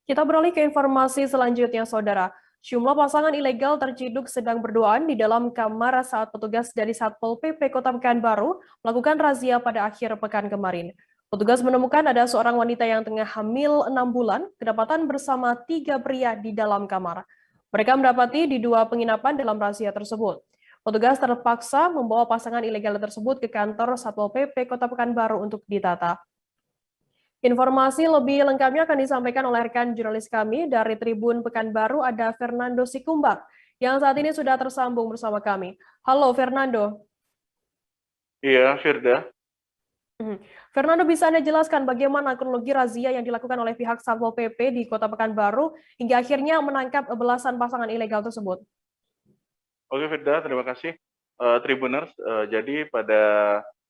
Kita beralih ke informasi selanjutnya, Saudara. Jumlah pasangan ilegal terciduk sedang berduaan di dalam kamar saat petugas dari Satpol PP Kota Pekanbaru melakukan razia pada akhir pekan kemarin. Petugas menemukan ada seorang wanita yang tengah hamil 6 bulan, kedapatan bersama 3 pria di dalam kamar. Mereka mendapati di 2 penginapan dalam razia tersebut. Petugas terpaksa membawa pasangan ilegal tersebut ke kantor Satpol PP Kota Pekanbaru untuk ditata. Informasi lebih lengkapnya akan disampaikan oleh rekan jurnalis kami dari Tribun Pekanbaru, ada Fernando Sikumbak, yang saat ini sudah tersambung bersama kami. Halo Fernando. Iya, Firda. Fernando, bisa Anda jelaskan bagaimana kronologi razia yang dilakukan oleh pihak Satpol PP di Kota Pekanbaru hingga akhirnya menangkap belasan pasangan ilegal tersebut? Oke, Firda, terima kasih. Tribuners, jadi pada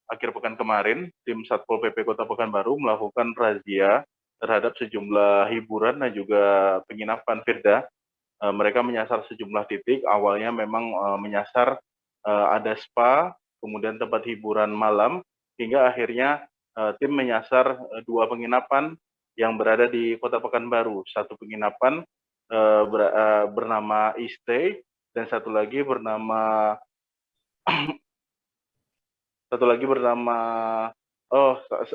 akhir pekan kemarin, tim Satpol PP Kota Pekanbaru melakukan razia terhadap sejumlah hiburan dan juga penginapan, Firda. Mereka menyasar sejumlah titik, awalnya memang menyasar ada spa, kemudian tempat hiburan malam, hingga akhirnya tim menyasar 2 penginapan yang berada di Kota Pekanbaru. Satu penginapan bernama Istay, dan satu lagi bernama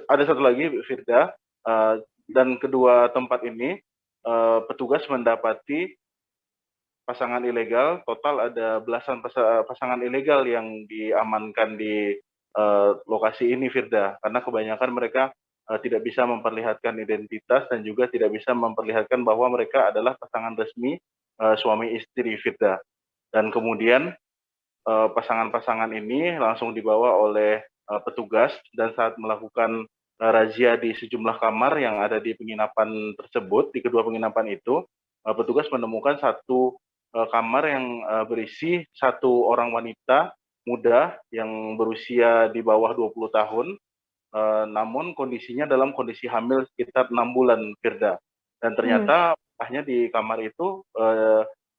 ada satu lagi, Firda. Dan kedua tempat ini petugas mendapati pasangan ilegal. Total ada belasan pasangan ilegal yang diamankan di lokasi ini, Firda, karena kebanyakan mereka tidak bisa memperlihatkan identitas dan juga tidak bisa memperlihatkan bahwa mereka adalah pasangan resmi suami istri, Firda. Dan kemudian pasangan-pasangan ini langsung dibawa oleh petugas, dan saat melakukan razia di sejumlah kamar yang ada di penginapan tersebut, di kedua penginapan itu, petugas menemukan satu kamar yang berisi satu orang wanita muda yang berusia di bawah 20 tahun, namun kondisinya dalam kondisi hamil sekitar 6 bulan, Firda. Dan Hmm. ternyata hanya di kamar itu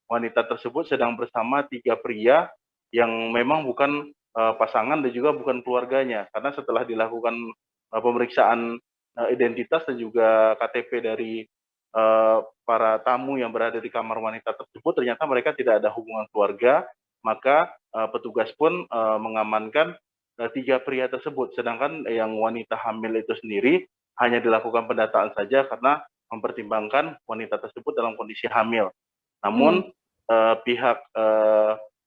wanita tersebut sedang bersama 3 pria yang memang bukan pasangan dan juga bukan keluarganya, karena setelah dilakukan pemeriksaan identitas dan juga KTP dari para tamu yang berada di kamar wanita tersebut, ternyata mereka tidak ada hubungan keluarga. Maka petugas pun mengamankan 3 pria tersebut, sedangkan yang wanita hamil itu sendiri hanya dilakukan pendataan saja karena mempertimbangkan wanita tersebut dalam kondisi hamil. Hmm. Namun pihak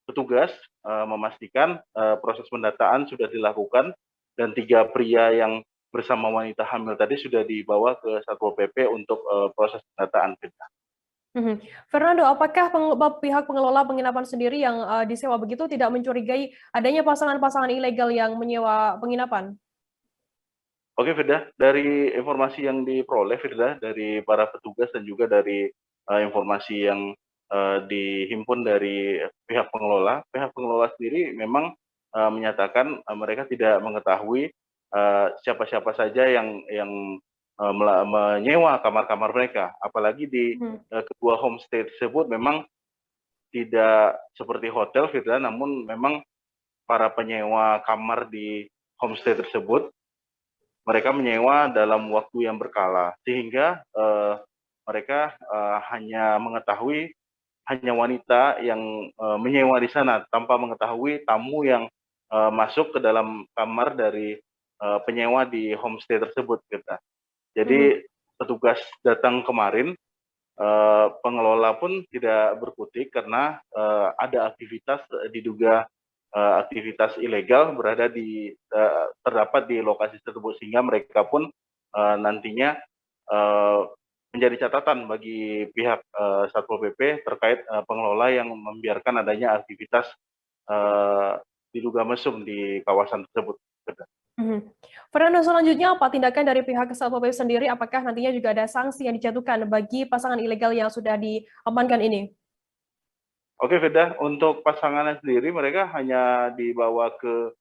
petugas memastikan proses pendataan sudah dilakukan, dan 3 pria yang bersama wanita hamil tadi sudah dibawa ke Satpol PP untuk proses pendataan, Firda. Mhm. Fernando, apakah pihak pengelola penginapan sendiri yang disewa begitu tidak mencurigai adanya pasangan-pasangan ilegal yang menyewa penginapan? Oke, Firda, dari informasi yang diperoleh, Firda, dari para petugas dan juga dari informasi yang dihimpun dari pihak pengelola sendiri memang menyatakan mereka tidak mengetahui siapa-siapa saja yang menyewa kamar-kamar mereka. Apalagi di Mhm. kedua homestay tersebut memang tidak seperti hotel, Firda, namun memang para penyewa kamar di homestay tersebut mereka menyewa dalam waktu yang berkala, sehingga mereka hanya mengetahui hanya wanita yang menyewa di sana tanpa mengetahui tamu yang masuk ke dalam kamar dari penyewa di homestay tersebut, kita. Mhm. Jadi petugas datang kemarin, pengelola pun tidak berkutik karena ada aktivitas diduga aktivitas ilegal terdapat di lokasi tersebut, sehingga mereka pun nantinya eh, menjadi catatan bagi pihak Satpol PP terkait pengelola yang membiarkan adanya aktivitas eh, diduga mesum di kawasan tersebut. Mhm. Fernando, selanjutnya apa tindakan dari pihak Satpol PP sendiri? Apakah nantinya juga ada sanksi yang dijatuhkan bagi pasangan ilegal yang sudah diamankan ini? Oke, Veda, untuk pasangannya sendiri mereka hanya dibawa ke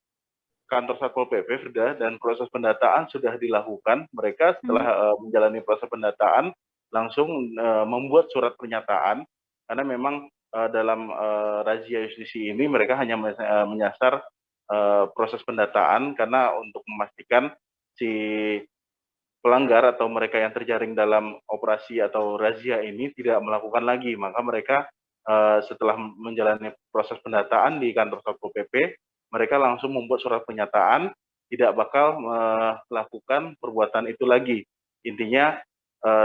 kantor Satpol PP, Firda, dan proses pendataan sudah dilakukan. Mereka Mhm. setelah menjalani proses pendataan langsung membuat surat pernyataan, karena memang dalam razia justisi ini mereka hanya menyasar proses pendataan karena untuk memastikan si pelanggar atau mereka yang terjaring dalam operasi atau razia ini tidak melakukan lagi, maka mereka setelah menjalani proses pendataan di kantor Satpol PP, mereka langsung membuat surat pernyataan tidak bakal melakukan perbuatan itu lagi. Intinya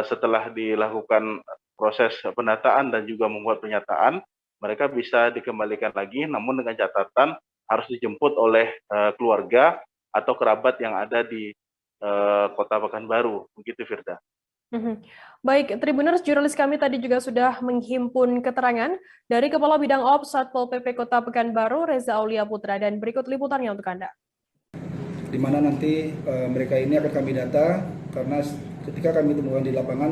setelah dilakukan proses pendataan dan juga membuat pernyataan, mereka bisa dikembalikan lagi, namun dengan catatan harus dijemput oleh keluarga atau kerabat yang ada di Kota Pekanbaru. Begitu, Firda. Baik, Tribuners, jurnalis kami tadi juga sudah menghimpun keterangan dari Kepala Bidang Ops Satpol PP Kota Pekanbaru, Reza Aulia Putra, dan berikut liputannya untuk Anda. Di mana nanti mereka ini akan kami data, karena ketika kami temukan di lapangan,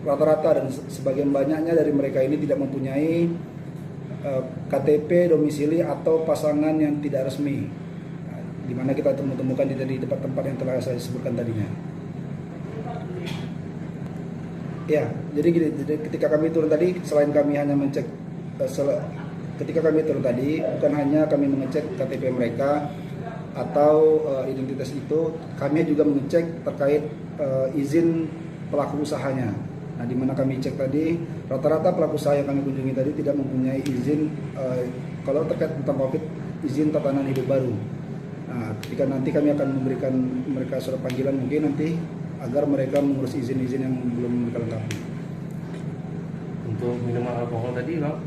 rata-rata dan sebagian banyaknya dari mereka ini tidak mempunyai KTP, domisili, atau pasangan yang tidak resmi, di mana kita temukan di tempat-tempat yang telah saya sebutkan tadinya. Ya, jadi gini, ketika kami turun tadi, selain kami hanya mengecek, ketika kami turun tadi, bukan hanya kami mengecek KTP mereka atau identitas itu, kami juga mengecek terkait izin pelaku usahanya. Nah, di mana kami cek tadi, rata-rata pelaku usaha yang kami kunjungi tadi tidak mempunyai izin, kalau terkait tentang COVID, izin tatanan hidup baru. Nah, ketika nanti kami akan memberikan mereka surat panggilan mungkin nanti, agar mereka mengurus izin-izin yang belum mereka lengkapi. Untuk minuman alkohol tadi, Bang?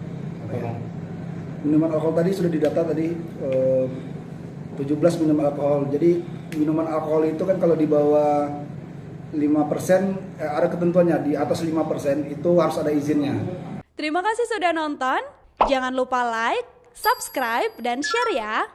Minuman alkohol tadi sudah didata tadi 17 minuman alkohol. Jadi minuman alkohol itu kan kalau di bawah 5%, ada ketentuannya, di atas 5% itu harus ada izinnya. Terima kasih sudah nonton. Jangan lupa like, subscribe, dan share ya.